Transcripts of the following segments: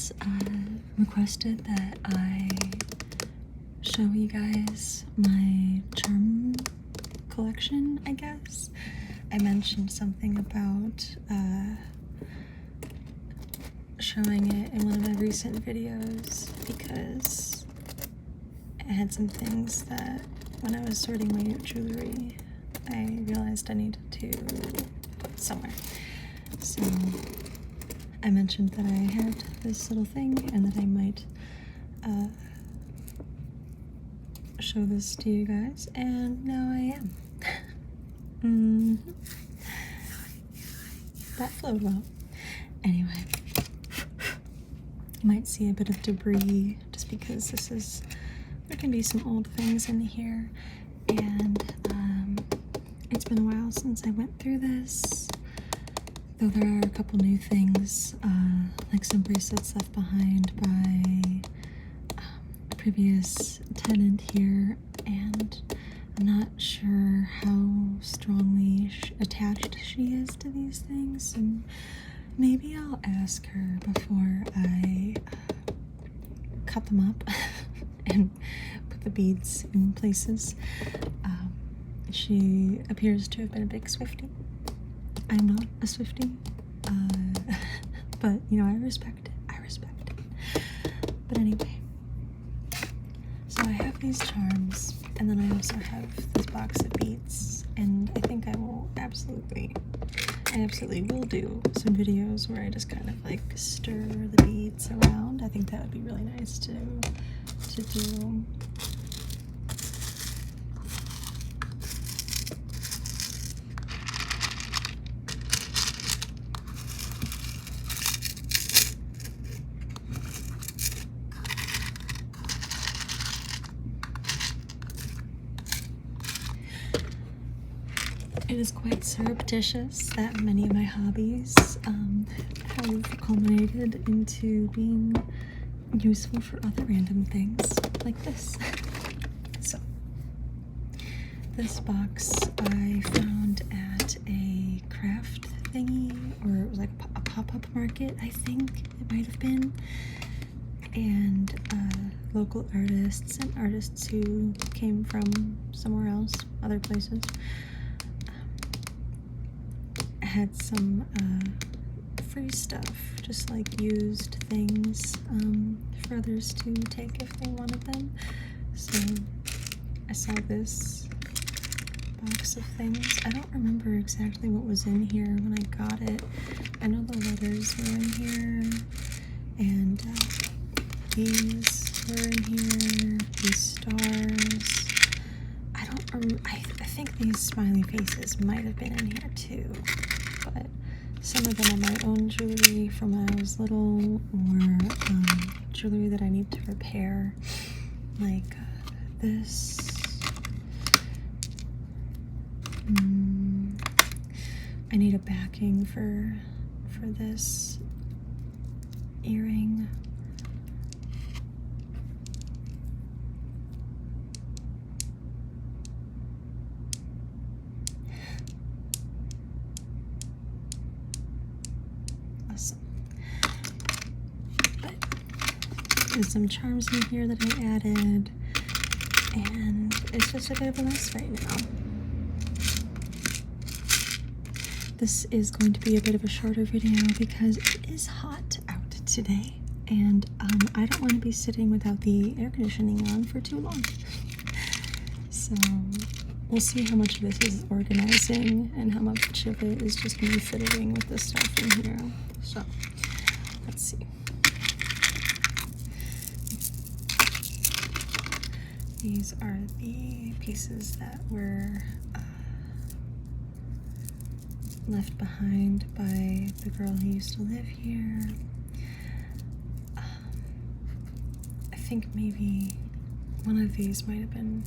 friends requested that I show you guys my charm collection, I guess. I mentioned something about showing it in one of my recent videos because I had some things that when I was sorting my jewelry I realized I needed to put somewhere. So I mentioned that I had this little thing and that I might show this to you guys, and now I am. That flowed well. Anyway, you might see a bit of debris just because there can be some old things in here, and it's been a while since I went through this, though there are a couple new things, like some bracelets left behind by a previous tenant here, and I'm not sure how strongly attached she is to these things, and maybe I'll ask her before I cut them up and put the beads in places. She appears to have been a big Swiftie. I'm not a Swiftie, but you know, I respect it. But anyway, so I have these charms, and then I also have this box of beads, and I think I absolutely will do some videos where I just kind of like stir the beads around. I think that would be really nice to do. It is quite surreptitious that many of my hobbies have culminated into being useful for other random things like this. So, this box I found at a craft thingy, or it was like a pop-up market, I think it might have been, and local artists and artists who came from somewhere else, other places, had some free stuff, just like used things for others to take if they wanted them. So I saw this box of things. I don't remember exactly what was in here when I got it. I know the letters were in here, and these were in here, these stars. I think these smiley faces might have been in here too, but some of them are my own jewelry from when I was little, or jewelry that I need to repair, like this. I need a backing for this earring. There's some charms in here that I added, and it's just a bit of a mess right now. This is going to be a bit of a shorter video because it is hot out today, and I don't want to be sitting without the air conditioning on for too long. So we'll see how much of this is organizing and how much of it is just me fiddling with the stuff in here. So let's see. These are the pieces that were left behind by the girl who used to live here. I think maybe one of these might have been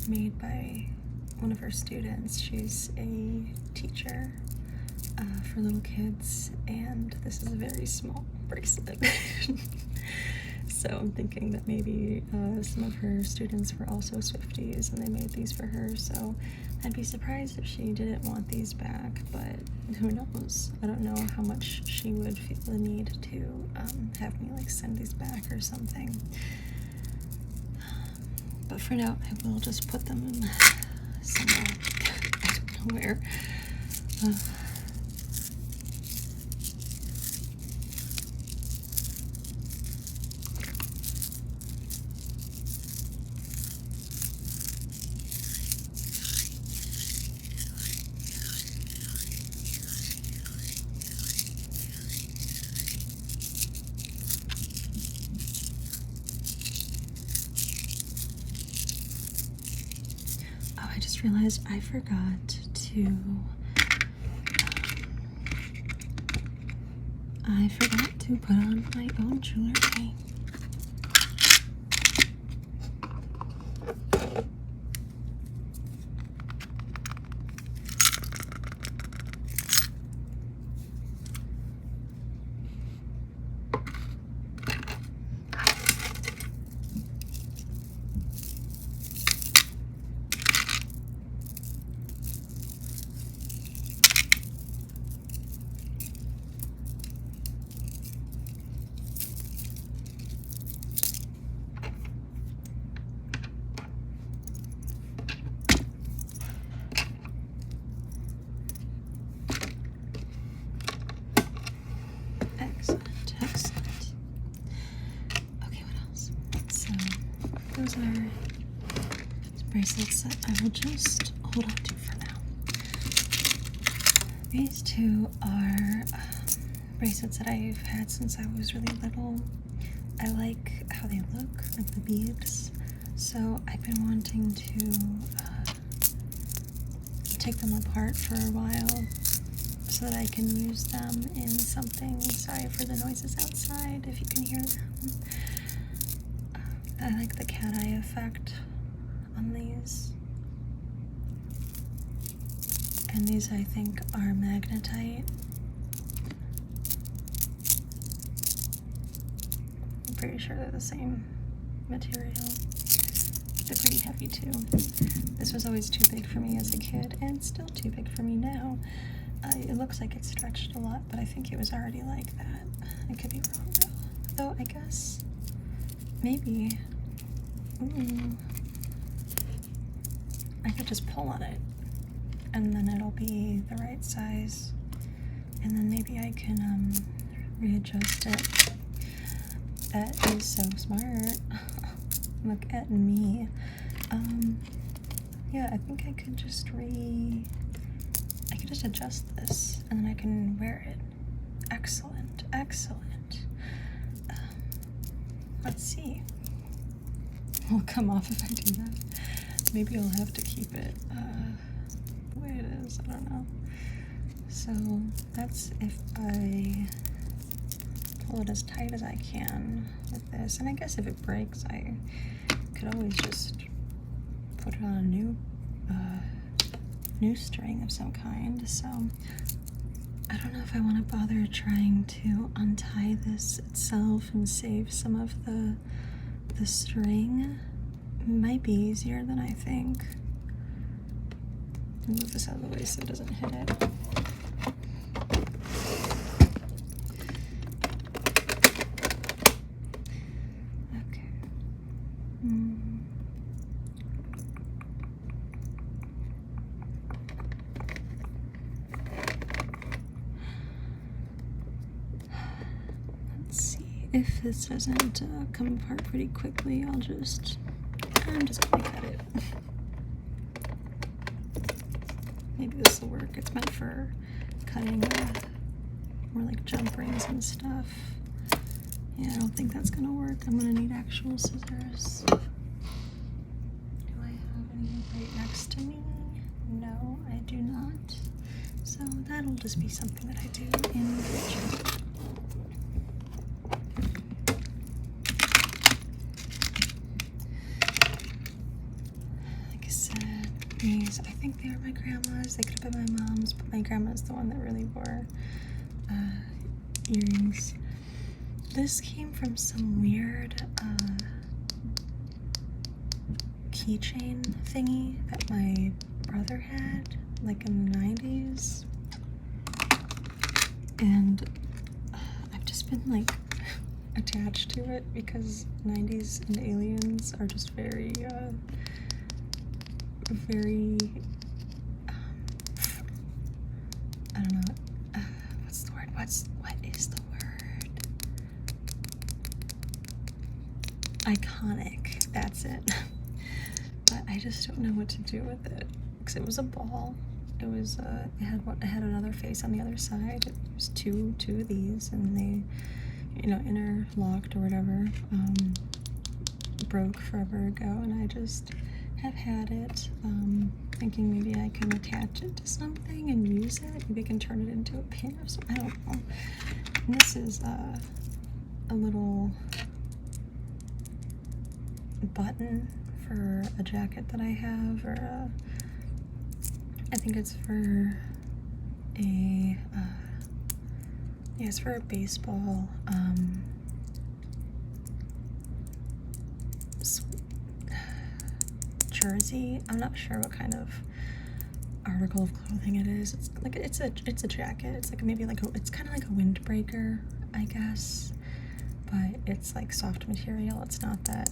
made by one of her students. She's a teacher for little kids, and this is a very small bracelet. So I'm thinking that maybe some of her students were also Swifties and they made these for her. So I'd be surprised if she didn't want these back, but who knows? I don't know how much she would feel the need to have me like send these back or something. But for now, I will just put them in somewhere. I don't know where. I just realized I forgot to put on my own jewelry. Excellent. Okay, what else? So those are bracelets that I will just hold on to for now. These two are bracelets that I've had since I was really little. I like how they look, like the beads. So I've been wanting to take them apart for a while so that I can use them in something. Sorry for the noises outside if you can hear them. I like the cat eye effect on these. And these I think are magnetite. I'm pretty sure they're the same material. They're pretty heavy too. This was always too big for me as a kid, and still too big for me now. It looks like it's stretched a lot, but I think it was already like that. I could be wrong though. Though I guess maybe I could just pull on it and then it'll be the right size, and then maybe I can readjust it. That is so smart. Look at me. Yeah, I think I could just adjust this and then I can wear it. Excellent, excellent. Let's see. It'll come off if I do that. Maybe I'll have to keep it the way it is. I don't know. So that's if I pull it as tight as I can with this. And I guess if it breaks, I could always just put it on a new string of some kind. So I don't know if I want to bother trying to untie this itself and save some of the string. It might be easier than I think. Move this out of the way so it doesn't hit it. Okay. Let's see if this doesn't come apart pretty quickly. I'm just gonna cut it. Maybe this will work. It's meant for cutting more like jump rings and stuff. Yeah, I don't think that's gonna work. I'm gonna need actual scissors. Do I have any right next to me? No, I do not. So that'll just be something that I do in the future. These, I think they are my grandma's. They could have been my mom's, but my grandma's the one that really wore earrings. This came from some weird keychain thingy that my brother had, like in the 90s. And I've just been like attached to it because 90s and aliens are just very, very, I don't know, what's the word? What is the word? Iconic, that's it. But I just don't know what to do with it because it was a ball. It was it had another face on the other side. It was two of these, and they, you know, interlocked or whatever. Broke forever ago, and I just have had it, thinking maybe I can attach it to something and use it. Maybe I can turn it into a pin or something. I don't know. And this is a little button for a jacket that I have, or I think it's for a yeah, it's for a baseball jersey. I'm not sure what kind of article of clothing it is. It's like it's a jacket. It's like maybe like it's kind of like a windbreaker, I guess, but it's like soft material. It's not that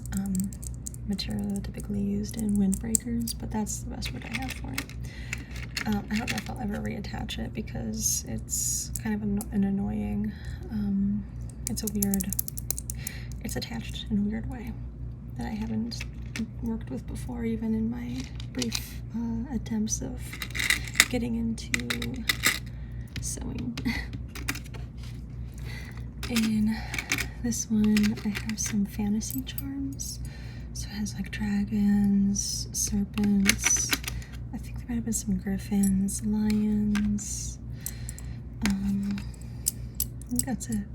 material typically used in windbreakers, but that's the best word I have for it. I don't know if I'll ever reattach it because it's kind of an annoying, it's attached in a weird way that I haven't worked with before, even in my brief attempts of getting into sewing. In this one, I have some fantasy charms. So it has like dragons, serpents, I think there might have been some griffins, lions. I think that's it.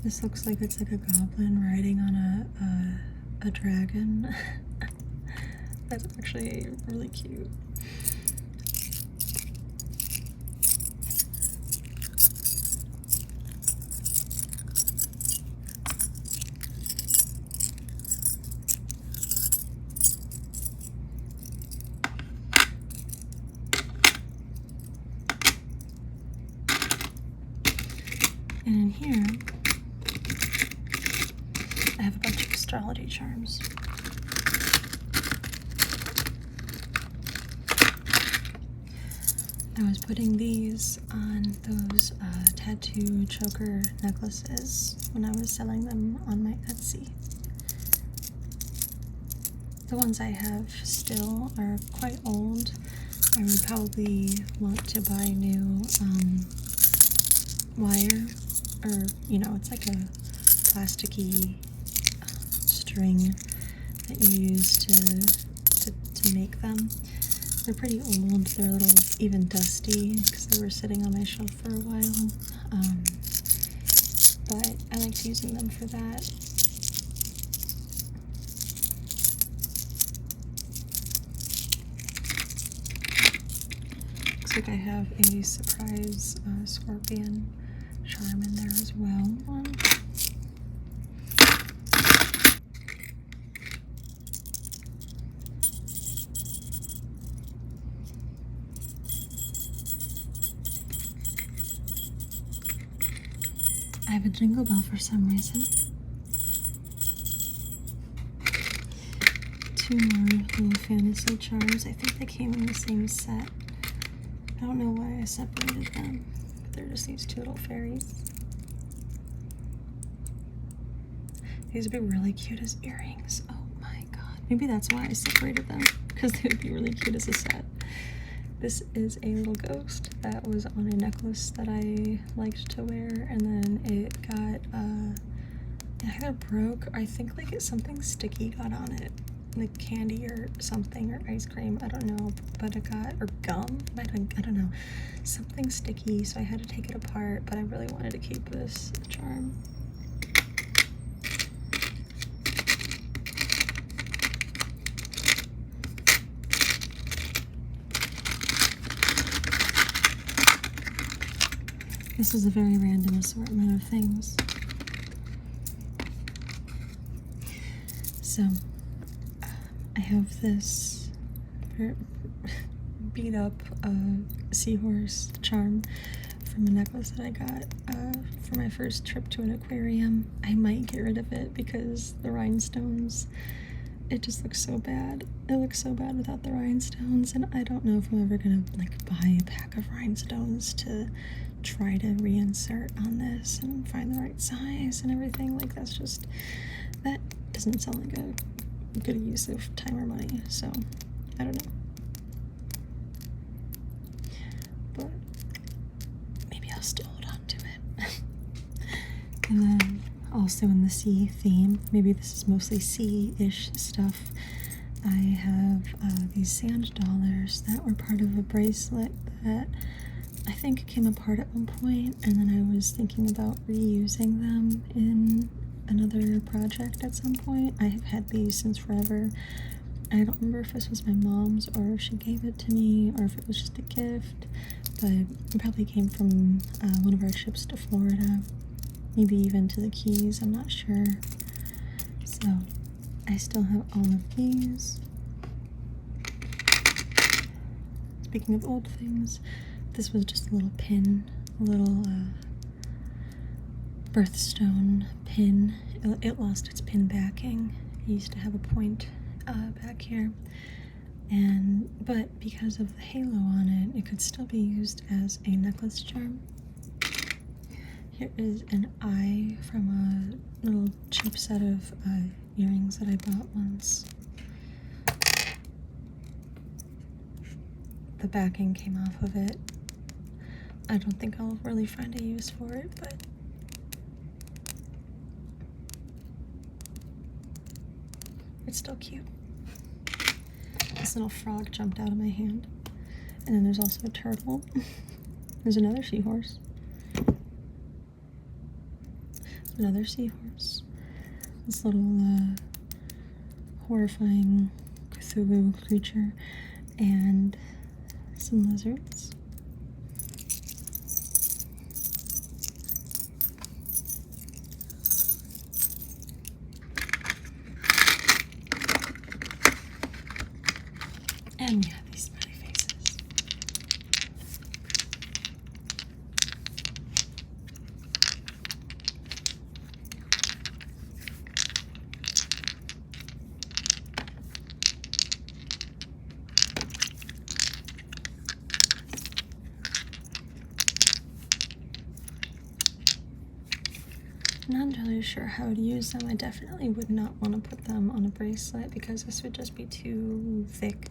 This looks like it's like a goblin riding on a dragon. That's actually really cute. And in here, I have a bunch of astrology charms. I was putting these on those tattoo choker necklaces when I was selling them on my Etsy. The ones I have still are quite old. I would probably want to buy new wire, or, you know, it's like a plasticky string that you use to make them. They're pretty old. They're a little even dusty because they were sitting on my shelf for a while. But I liked using them for that. Looks like I have a surprise scorpion charm in there as well. I have a jingle bell for some reason. Two more little fantasy charms. I think they came in the same set. I don't know why I separated them, but they're just these two little fairies. These would be really cute as earrings. Oh my god. Maybe that's why I separated them, because they would be really cute as a set. This is a little ghost that was on a necklace that I liked to wear, and then it got, it either broke, I think like something sticky got on it, like candy or something, or ice cream, I don't know, but it got, or gum, I don't know, something sticky, so I had to take it apart, but I really wanted to keep this charm. This is a very random assortment of things. So I have this beat up seahorse charm from a necklace that I got for my first trip to an aquarium. I might get rid of it because the rhinestones, it just looks so bad. It looks so bad without the rhinestones, and I don't know if I'm ever gonna like buy a pack of rhinestones to try to reinsert on this and find the right size and everything. Like that doesn't sound like a good use of time or money, so I don't know. But maybe I'll still hold on to it. And then also in the sea theme, maybe this is mostly sea-ish stuff, I have these sand dollars that were part of a bracelet that I think came apart at one point, and then I was thinking about reusing them in another project at some point. I have had these since forever. I don't remember if this was my mom's or if she gave it to me or if it was just a gift, but it probably came from one of our trips to Florida, maybe even to the Keys, I'm not sure. So I still have all of these. Speaking of old things, this was just a little pin, a little birthstone pin. It lost its pin backing. It used to have a point back here, but because of the halo on it, it could still be used as a necklace charm. Here is an eye from a little cheap set of earrings that I bought once. The backing came off of it. I don't think I'll really find a use for it, but it's still cute. This little frog jumped out of my hand. And then there's also a turtle. There's another seahorse. Another seahorse. This little horrifying Cthulhu creature. And some lizards. And we have these smiley faces. Not entirely sure how to use them. I definitely would not want to put them on a bracelet because this would just be too thick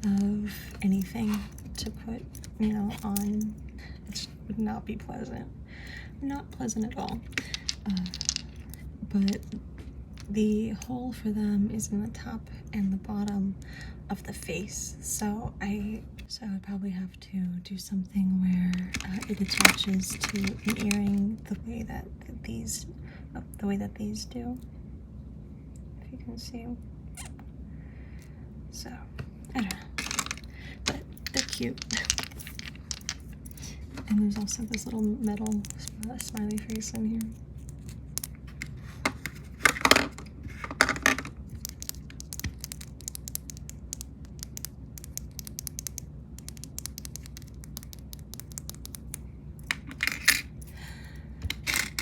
of anything to put, you know, on. It would not be pleasant. Not pleasant at all. But the hole for them is in the top and the bottom of the face, so I would probably have to do something where it attaches to an earring the way that these do, if you can see. So I don't know, but they're cute. And there's also this little metal smiley face in here.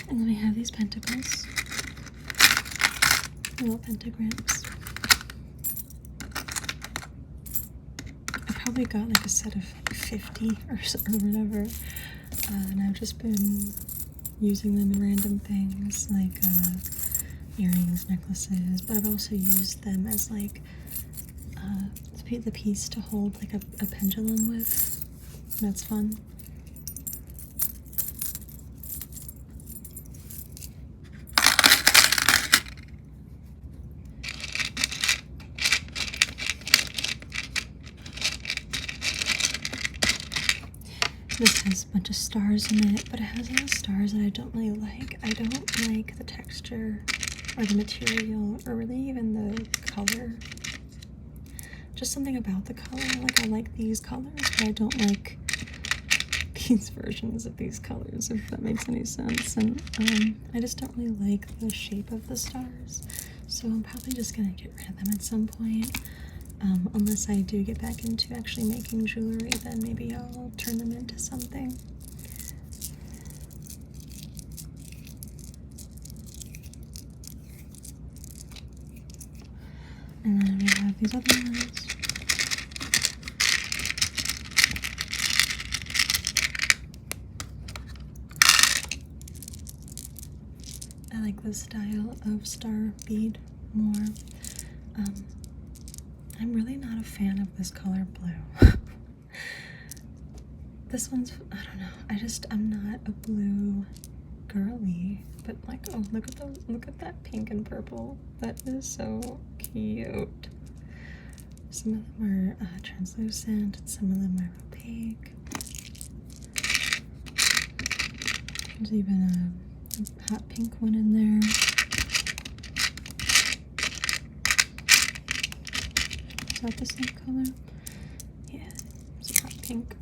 And then we have these pentacles, little pentagrams. I probably got like a set of 50 or whatever, and I've just been using them in random things like earrings, necklaces, but I've also used them as like the piece to hold like a pendulum with. That's fun. This has a bunch of stars in it, but it has a lot of stars that I don't really like. I don't like the texture or the material or really even the color. Just something about the color. Like, I like these colors, but I don't like these versions of these colors, if that makes any sense. And I just don't really like the shape of the stars. so I'm probably just gonna get rid of them at some point. Unless I do get back into actually making jewelry, then maybe I'll turn them into something. And then we have these other ones. I like this style of star bead more. I'm really not a fan of this color blue. This one's, I don't know, I'm not a blue girly, but like, oh, look at that pink and purple. That is so cute. Some of them are translucent, and some of them are opaque. There's even a hot pink one in there. Is that the same color? Yeah, it's hot pink.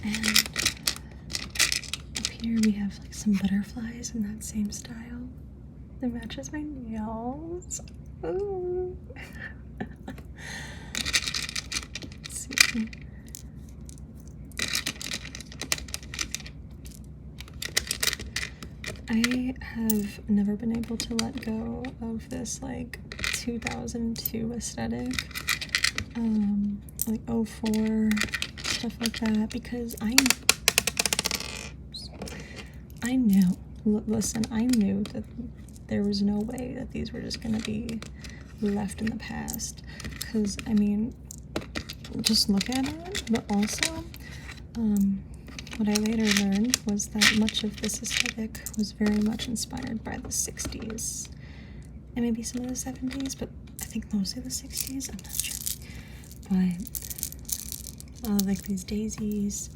And up here we have like some butterflies in that same style. It matches my nails. Ooh. Let's see. I have never been able to let go of this like 2002 aesthetic, like 04, stuff like that, because I knew, listen, I knew that there was no way that these were just gonna be left in the past, because, I mean, just look at it, but also, what I later learned was that much of this aesthetic was very much inspired by the 60s, and maybe some of the 70s, but I think mostly the 60s, I'm not sure, but, like these daisies,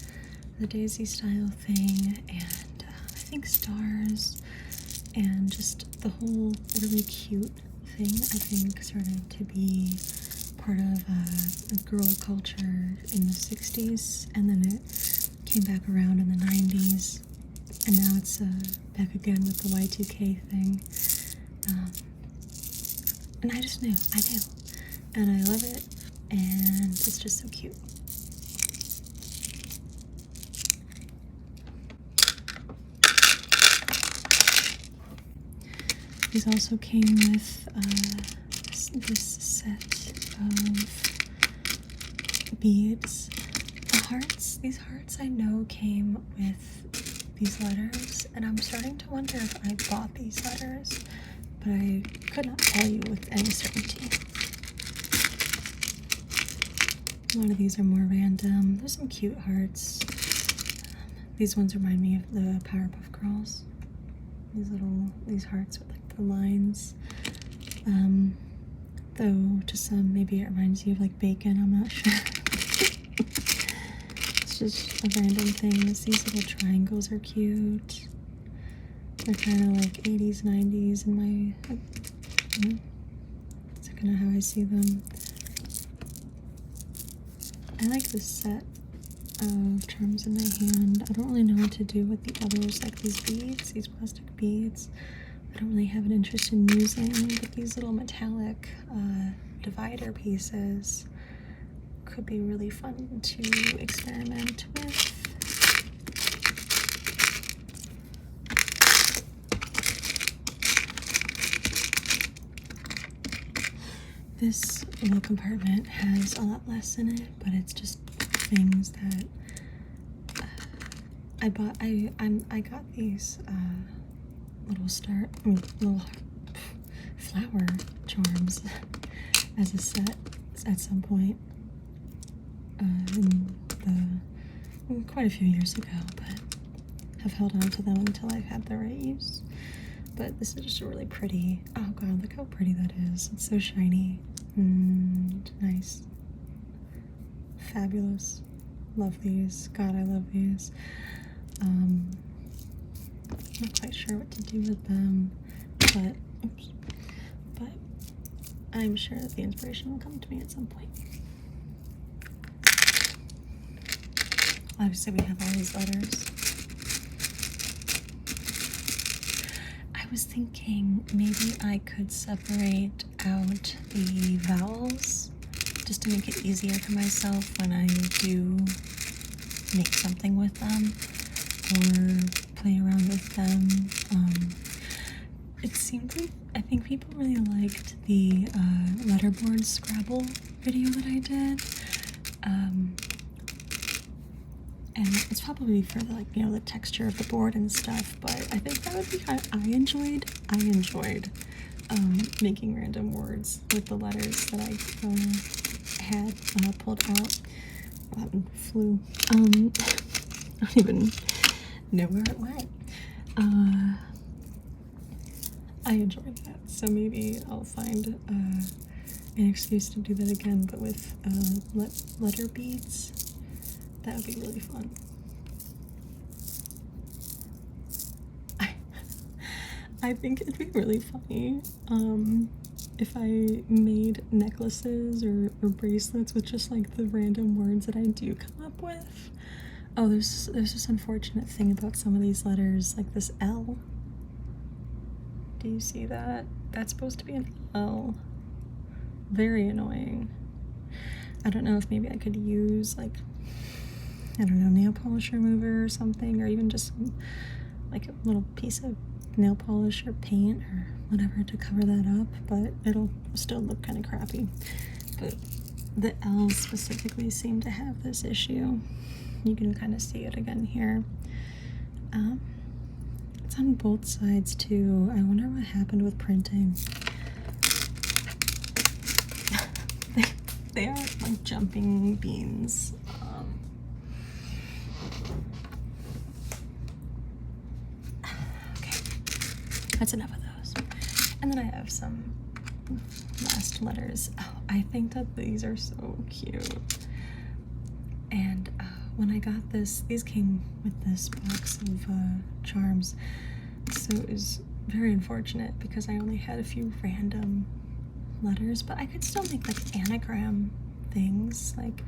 the daisy style thing, and I think stars, and just the whole really cute thing, I think, started to be part of a girl culture in the 60s, and then it came back around in the 90s, and now it's back again with the Y2K thing, and I just knew, and I love it, and it's just so cute. These also came with this set of beads. These hearts I know came with these letters, and I'm starting to wonder if I bought these letters, but I could not tell you with any certainty. A lot of these are more random. There's some cute hearts. These ones remind me of the Powerpuff Girls. These hearts with like the lines. Though to some, maybe it reminds you of like bacon, I'm not sure. It's just a random thing. These little triangles are cute. They're kind of like 80s, 90s in my, that's kind of how I see them. I like this set of charms in my hand. I don't really know what to do with the others, like these beads, these plastic beads. I don't really have an interest in using, but these little metallic divider pieces could be really fun to experiment with. This little compartment has a lot less in it, but it's just things that I bought. I got these little flower charms as a set at some point quite a few years ago, but have held on to them until I've had the right use. But this is just a really pretty, oh god, look how pretty that is. It's so shiny and nice. Fabulous. Love these. God, I love these. I'm not quite sure what to do with them, but I'm sure that the inspiration will come to me at some point. Obviously we have all these letters. I was thinking maybe I could separate out the vowels just to make it easier for myself when I do make something with them or play around with them. It seemed like, I think people really liked the letterboard Scrabble video that I did. And it's probably for the, like, you know, the texture of the board and stuff, but I think that would be kind of, I enjoyed making random words with the letters that I had pulled out. That one flew. I don't even know where it went. I enjoyed that, so maybe I'll find an excuse to do that again, but with letter beads. That would be really fun. I think it'd be really funny if I made necklaces or bracelets with just like the random words that I do come up with. Oh, there's this unfortunate thing about some of these letters, like this L. Do you see that? That's supposed to be an L. Very annoying. I don't know if maybe I could use like, I don't know, nail polish remover or something, or even just like a little piece of nail polish or paint or whatever to cover that up, but it'll still look kind of crappy. But the L's specifically seem to have this issue. You can kind of see it again here. It's on both sides too. I wonder what happened with printing. They are like jumping beans. Okay, that's enough of those. And then I have some last letters. Oh, I think that these are so cute. And when I got this, these came with this box of charms, so it was very unfortunate because I only had a few random letters, but I could still make like anagram things. Like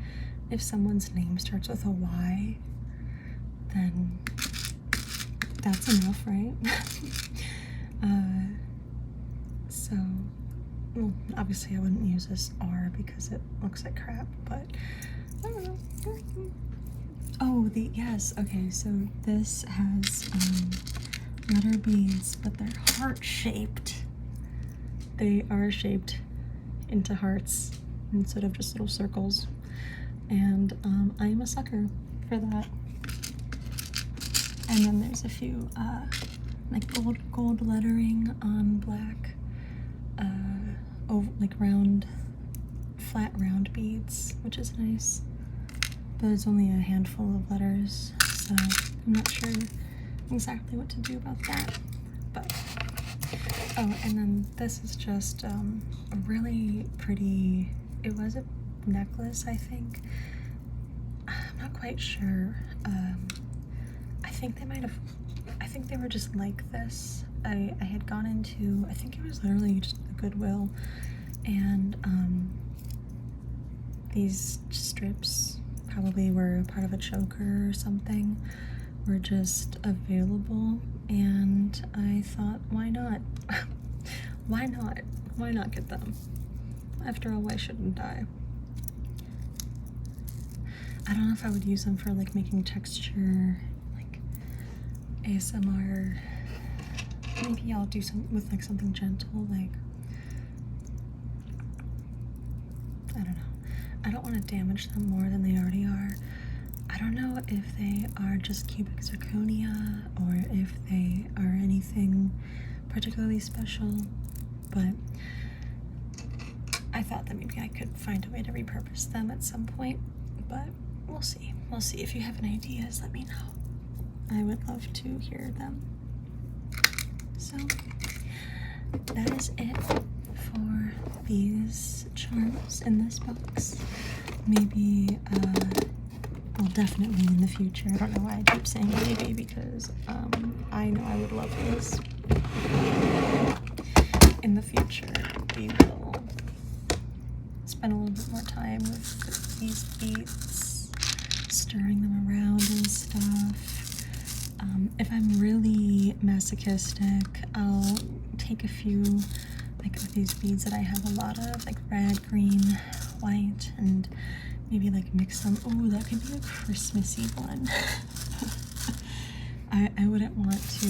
if someone's name starts with a Y, then that's enough, right? So, well, obviously I wouldn't use this R because it looks like crap, but I don't know. Oh, yes, okay, so this has letter beads, but they're heart-shaped. They are shaped into hearts instead of just little circles, and I am a sucker for that. And then there's a few like gold lettering on black like flat round beads, which is nice, but it's only a handful of letters, so I'm not sure exactly what to do about that. But oh, and then this is just a really pretty, it was a necklace, I think. I'm not quite sure. I think they were just like this. I had gone into, I think it was literally just a Goodwill, and these strips probably were part of a choker or something, were just available, and I thought, why not? Why not? Why not get them? After all, why shouldn't I? I don't know if I would use them for like making texture, like ASMR. Maybe I'll do some with like something gentle, like, I don't know. I don't want to damage them more than they already are. I don't know if they are just cubic zirconia or if they are anything particularly special, but I thought that maybe I could find a way to repurpose them at some point, but we'll see. We'll see. If you have any ideas, let me know. I would love to hear them. So that is it for these charms in this box. Maybe, well, definitely in the future. I don't know why I keep saying maybe, because I know I would love this. In the future, we will spend a little bit more time with these beads, stirring them around if I'm really masochistic, I'll take a few like of these beads that I have a lot of, like red, green, white, and maybe like mix them. Oh, that could be a Christmassy one. I wouldn't want to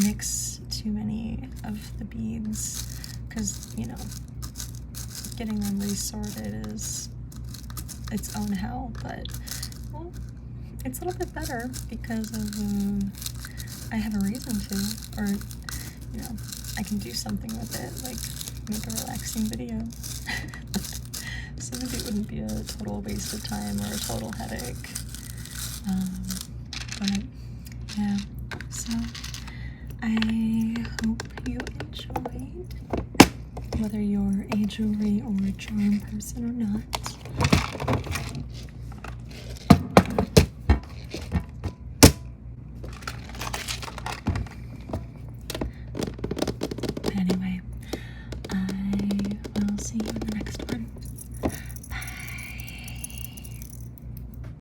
mix too many of the beads because, you know, getting them resorted is its own hell, but well, it's a little bit better because of I have a reason to, or you know, I can do something with it, like make a relaxing video. So maybe it wouldn't be a total waste of time or a total headache. But yeah, so I hope you enjoyed, whether you're a jewelry or a charm person or not.